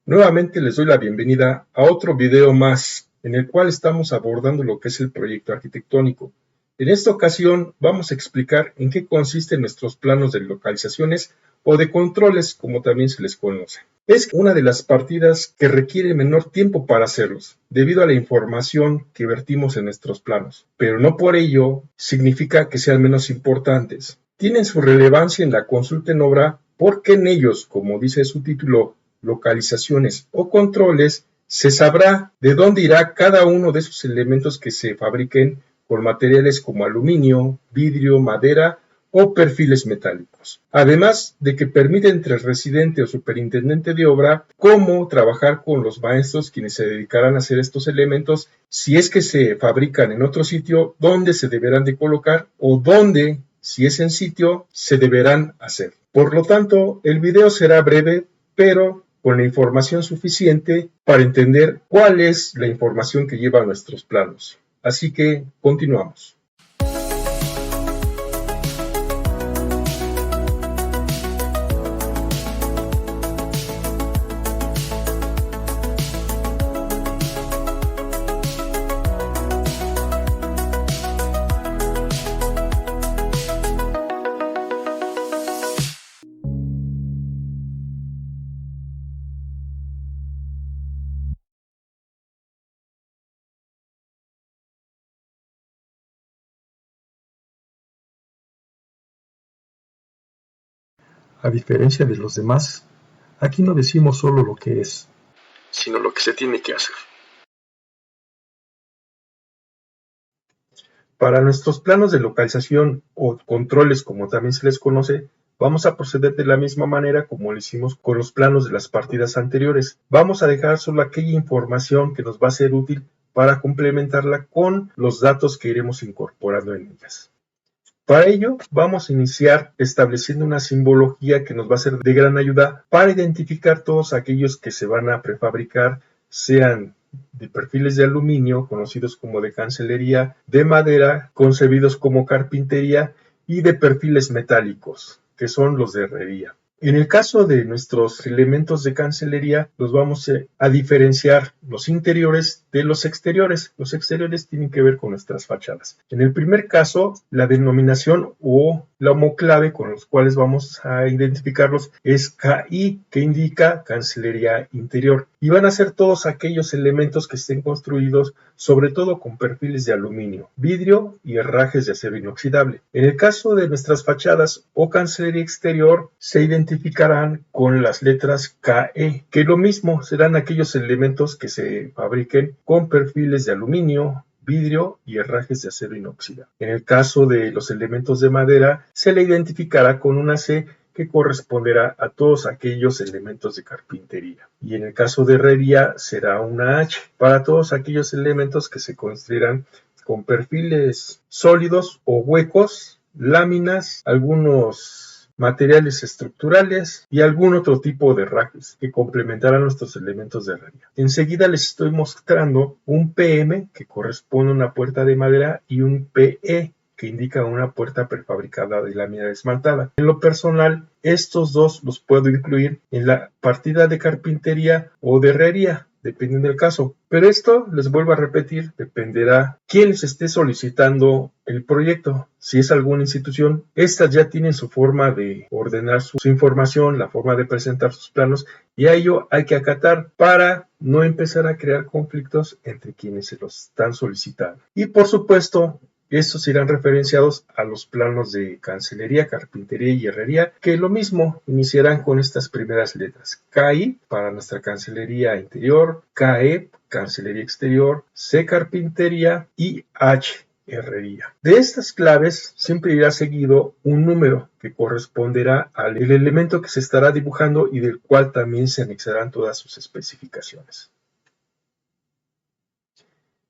Nuevamente les doy la bienvenida a otro video más en el cual estamos abordando lo que es el proyecto arquitectónico. En esta ocasión vamos a explicar en qué consisten nuestros planos de localizaciones o de controles, como también se les conoce. Es una de las partidas que requiere menor tiempo para hacerlos, debido a la información que vertimos en nuestros planos, pero no por ello significa que sean menos importantes. Tienen su relevancia en la consulta en obra porque en ellos, como dice su título, localizaciones o controles, se sabrá de dónde irá cada uno de esos elementos que se fabriquen con materiales como aluminio, vidrio, madera o perfiles metálicos. Además de que permite entre el residente o superintendente de obra cómo trabajar con los maestros quienes se dedicarán a hacer estos elementos, si es que se fabrican en otro sitio, dónde se deberán de colocar o dónde, si es en sitio, se deberán hacer. Por lo tanto, el video será breve, pero con la información suficiente para entender cuál es la información que lleva a nuestros planos. Así que continuamos. A diferencia de los demás, aquí no decimos solo lo que es, sino lo que se tiene que hacer. Para nuestros planos de localización o controles, como también se les conoce, vamos a proceder de la misma manera como lo hicimos con los planos de las partidas anteriores. Vamos a dejar solo aquella información que nos va a ser útil para complementarla con los datos que iremos incorporando en ellas. Para ello, vamos a iniciar estableciendo una simbología que nos va a ser de gran ayuda para identificar todos aquellos que se van a prefabricar, sean de perfiles de aluminio, conocidos como de cancelería, de madera, concebidos como carpintería, y de perfiles metálicos, que son los de herrería. En el caso de nuestros elementos de cancelería, los vamos a diferenciar los interiores de los exteriores. Los exteriores tienen que ver con nuestras fachadas. En el primer caso, la denominación o la homoclave con los cuales vamos a identificarlos es KI, que indica cancelería interior. Y van a ser todos aquellos elementos que estén construidos sobre todo con perfiles de aluminio, vidrio y herrajes de acero inoxidable. En el caso de nuestras fachadas o cancelería exterior, se identificarán con las letras KE, que lo mismo serán aquellos elementos que se fabriquen con perfiles de aluminio, vidrio y herrajes de acero inoxidable. En el caso de los elementos de madera, se le identificará con una C que corresponderá a todos aquellos elementos de carpintería. Y en el caso de herrería será una H para todos aquellos elementos que se construirán con perfiles sólidos o huecos, láminas, algunos materiales estructurales y algún otro tipo de herrajes que complementarán nuestros elementos de herrería. Enseguida les estoy mostrando un PM que corresponde a una puerta de madera y un PE que indica una puerta prefabricada de lámina esmaltada. En lo personal, estos dos los puedo incluir en la partida de carpintería o de herrería, dependiendo del caso. Pero esto, les vuelvo a repetir, dependerá quién les esté solicitando el proyecto. Si es alguna institución, estas ya tienen su forma de ordenar su información, la forma de presentar sus planos, y a ello hay que acatar para no empezar a crear conflictos entre quienes se los están solicitando. Y por supuesto, estos irán referenciados a los planos de cancelería, carpintería y herrería, que lo mismo iniciarán con estas primeras letras. KI para nuestra cancelería interior, KE, cancelería exterior, C, carpintería y H, herrería. De estas claves siempre irá seguido un número que corresponderá al elemento que se estará dibujando y del cual también se anexarán todas sus especificaciones.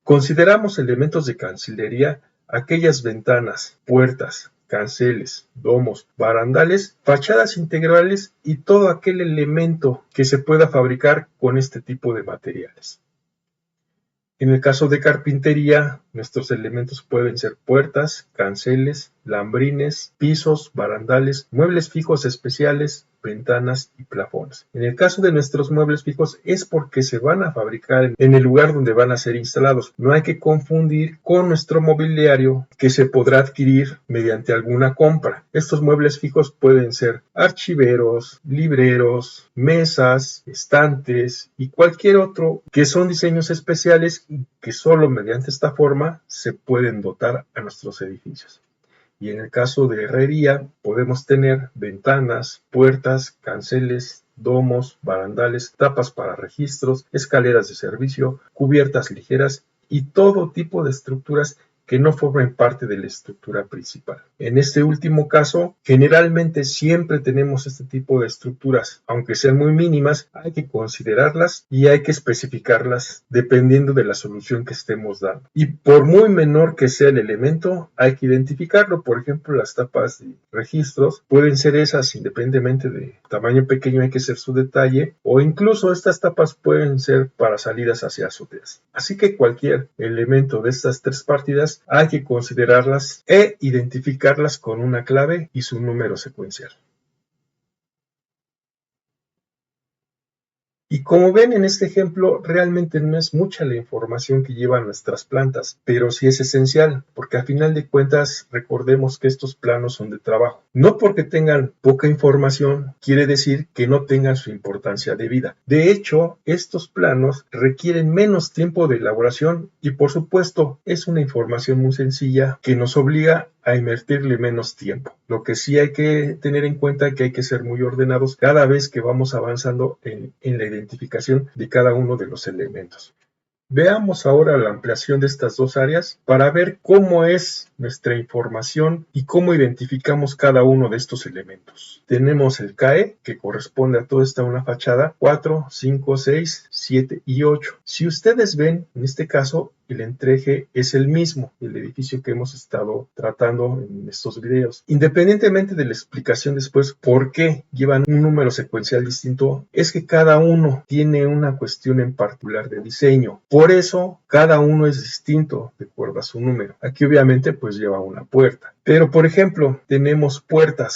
Consideramos elementos de cancelería aquellas ventanas, puertas, canceles, domos, barandales, fachadas integrales y todo aquel elemento que se pueda fabricar con este tipo de materiales. En el caso de carpintería, nuestros elementos pueden ser puertas, canceles, lambrines, pisos, barandales, muebles fijos especiales, ventanas y plafones. En el caso de nuestros muebles fijos es porque se van a fabricar en el lugar donde van a ser instalados. No hay que confundir con nuestro mobiliario que se podrá adquirir mediante alguna compra. Estos muebles fijos pueden ser archiveros, libreros, mesas, estantes y cualquier otro que son diseños especiales y que solo mediante esta forma se pueden dotar a nuestros edificios. Y en el caso de herrería podemos tener ventanas, puertas, canceles, domos, barandales, tapas para registros, escaleras de servicio, cubiertas ligeras y todo tipo de estructuras que no formen parte de la estructura principal. En este último caso, generalmente siempre tenemos este tipo de estructuras, aunque sean muy mínimas, hay que considerarlas y hay que especificarlas dependiendo de la solución que estemos dando. Y por muy menor que sea el elemento, hay que identificarlo. Por ejemplo, las tapas de registros pueden ser esas independientemente de tamaño pequeño, hay que ser su detalle, o incluso estas tapas pueden ser para salidas hacia azoteas. Así que cualquier elemento de estas tres partidas hay que considerarlas e identificarlas con una clave y su número secuencial. Y como ven en este ejemplo, realmente no es mucha la información que llevan nuestras plantas, pero sí es esencial, porque a final de cuentas recordemos que estos planos son de trabajo. No porque tengan poca información quiere decir que no tengan su importancia debida. De hecho, estos planos requieren menos tiempo de elaboración y por supuesto es una información muy sencilla que nos obliga a invertirle menos tiempo. Lo que sí hay que tener en cuenta es que hay que ser muy ordenados cada vez que vamos avanzando en la identificación de cada uno de los elementos. Veamos ahora la ampliación de estas dos áreas para ver cómo es nuestra información y cómo identificamos cada uno de estos elementos. Tenemos el CAE, que corresponde a toda esta una fachada, 4, 5, 6, 7 y 8. Si ustedes ven, en este caso, el entreje es el mismo del edificio que hemos estado tratando en estos videos. Independientemente de la explicación después por qué llevan un número secuencial distinto, es que cada uno tiene una cuestión en particular de diseño. Por eso, cada uno es distinto de acuerdo a su número. Aquí obviamente pues lleva una puerta. Pero, por ejemplo, tenemos puerta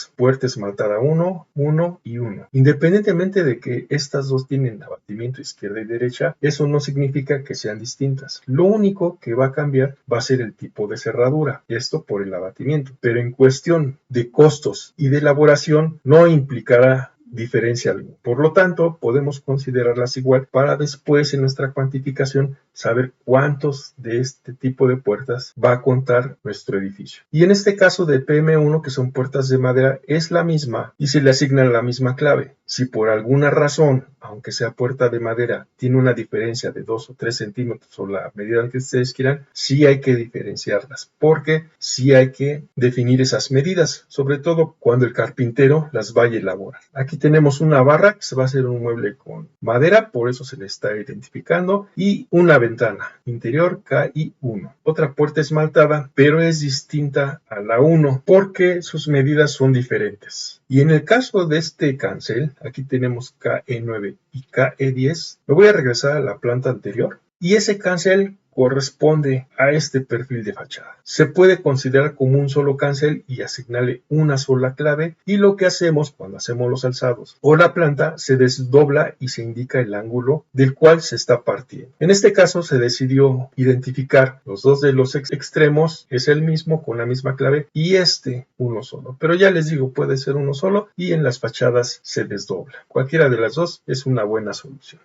esmaltada 1, 1 y 1. Independientemente de que estas dos tienen abatimiento izquierda y derecha, eso no significa que sean distintas. Lo único que va a cambiar va a ser el tipo de cerradura, esto por el abatimiento. Pero en cuestión de costos y de elaboración, no implicará diferencia alguna. Por lo tanto, podemos considerarlas igual para después en nuestra cuantificación saber cuántos de este tipo de puertas va a contar nuestro edificio. Y en este caso de PM1, que son puertas de madera, es la misma y se le asigna la misma clave. Si por alguna razón, aunque sea puerta de madera, tiene una diferencia de 2 o 3 centímetros o la medida que ustedes quieran, sí hay que diferenciarlas, porque sí hay que definir esas medidas, sobre todo cuando el carpintero las vaya a elaborar. Aquí tenemos una barra que se va a hacer un mueble con madera, por eso se le está identificando, y una ventana interior KI1. Otra puerta esmaltada, pero es distinta a la 1 porque sus medidas son diferentes. Y en el caso de este cancel, aquí tenemos KE9 y KE10. Me voy a regresar a la planta anterior y ese cancel corresponde a este perfil de fachada. Se puede considerar como un solo cancel y asignarle una sola clave, y lo que hacemos cuando hacemos los alzados o la planta se desdobla y se indica el ángulo del cual se está partiendo. En este caso se decidió identificar los dos de los extremos, es el mismo con la misma clave, y este uno solo, pero ya les digo, puede ser uno solo y en las fachadas se desdobla. Cualquiera de las dos es una buena solución.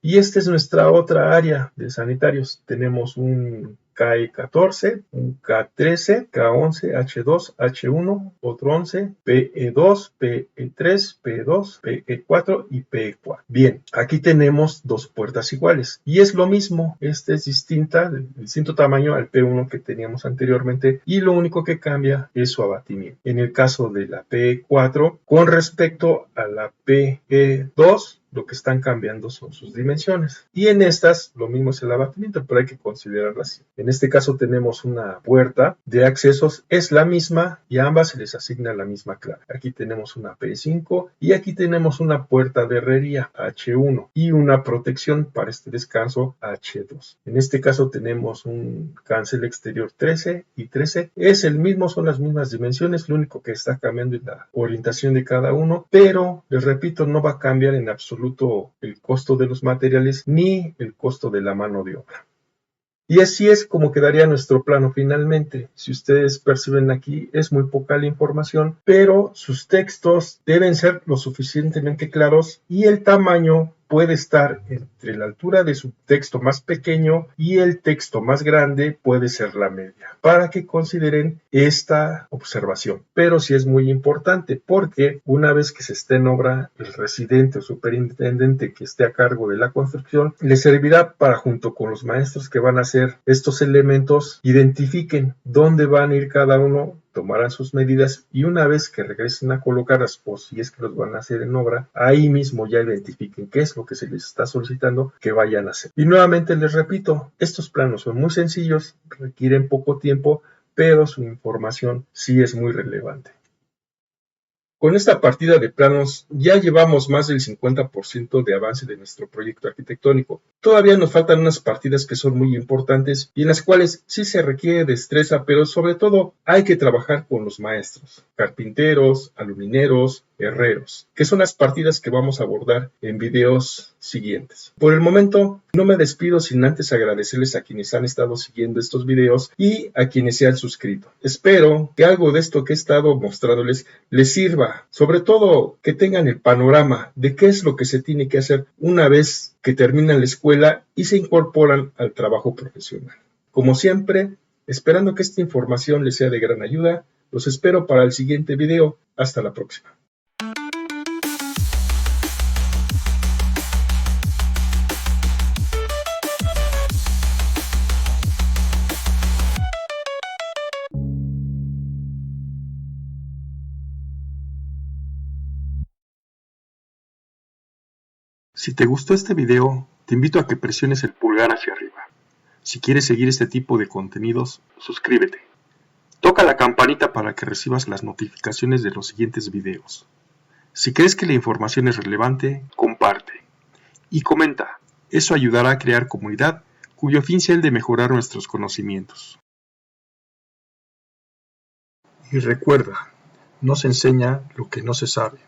Y esta es nuestra otra área de sanitarios. Tenemos un KE14, un K13, K11, H2, H1, otro 11, PE2, PE3, PE2, PE4 y PE4. Bien, aquí tenemos dos puertas iguales. Y es lo mismo, esta es distinta, de distinto tamaño al P1 que teníamos anteriormente. Y lo único que cambia es su abatimiento. En el caso de la PE4, con respecto a la PE2, lo que están cambiando son sus dimensiones. Y en estas lo mismo es el abatimiento, pero hay que considerarlo así. En este caso tenemos una puerta de accesos, es la misma y a ambas se les asigna la misma clave. Aquí tenemos una P5 y aquí tenemos una puerta de herrería H1 y una protección para este descanso H2. En este caso tenemos un cancel exterior 13 y 13. Es el mismo, son las mismas dimensiones, lo único que está cambiando es la orientación de cada uno, pero les repito, no va a cambiar en absoluto el costo de los materiales ni el costo de la mano de obra. Y así es como quedaría nuestro plano finalmente. Si ustedes perciben aquí, es muy poca la información, pero sus textos deben ser lo suficientemente claros y el tamaño puede estar entre la altura de su texto más pequeño y el texto más grande puede ser la media, para que consideren esta observación. Pero sí es muy importante porque una vez que se esté en obra, el residente o superintendente que esté a cargo de la construcción le servirá para, junto con los maestros que van a hacer estos elementos, identifiquen dónde van a ir cada uno, tomarán sus medidas y una vez que regresen a colocarlas, o si es que los van a hacer en obra, ahí mismo ya identifiquen qué es lo que se les está solicitando que vayan a hacer. Y nuevamente les repito, estos planos son muy sencillos, requieren poco tiempo, pero su información sí es muy relevante. Con esta partida de planos ya llevamos más del 50% de avance de nuestro proyecto arquitectónico. Todavía nos faltan unas partidas que son muy importantes y en las cuales sí se requiere destreza, pero sobre todo hay que trabajar con los maestros, carpinteros, alumineros, herreros, que son las partidas que vamos a abordar en videos siguientes. Por el momento, no me despido sin antes agradecerles a quienes han estado siguiendo estos videos y a quienes se han suscrito. Espero que algo de esto que he estado mostrándoles les sirva, sobre todo que tengan el panorama de qué es lo que se tiene que hacer una vez que terminan la escuela y se incorporan al trabajo profesional. Como siempre, esperando que esta información les sea de gran ayuda, los espero para el siguiente video. Hasta la próxima. Si te gustó este video, te invito a que presiones el pulgar hacia arriba. Si quieres seguir este tipo de contenidos, suscríbete. Toca la campanita para que recibas las notificaciones de los siguientes videos. Si crees que la información es relevante, comparte. Y comenta. Eso ayudará a crear comunidad cuyo fin sea el de mejorar nuestros conocimientos. Y recuerda, no se enseña lo que no se sabe.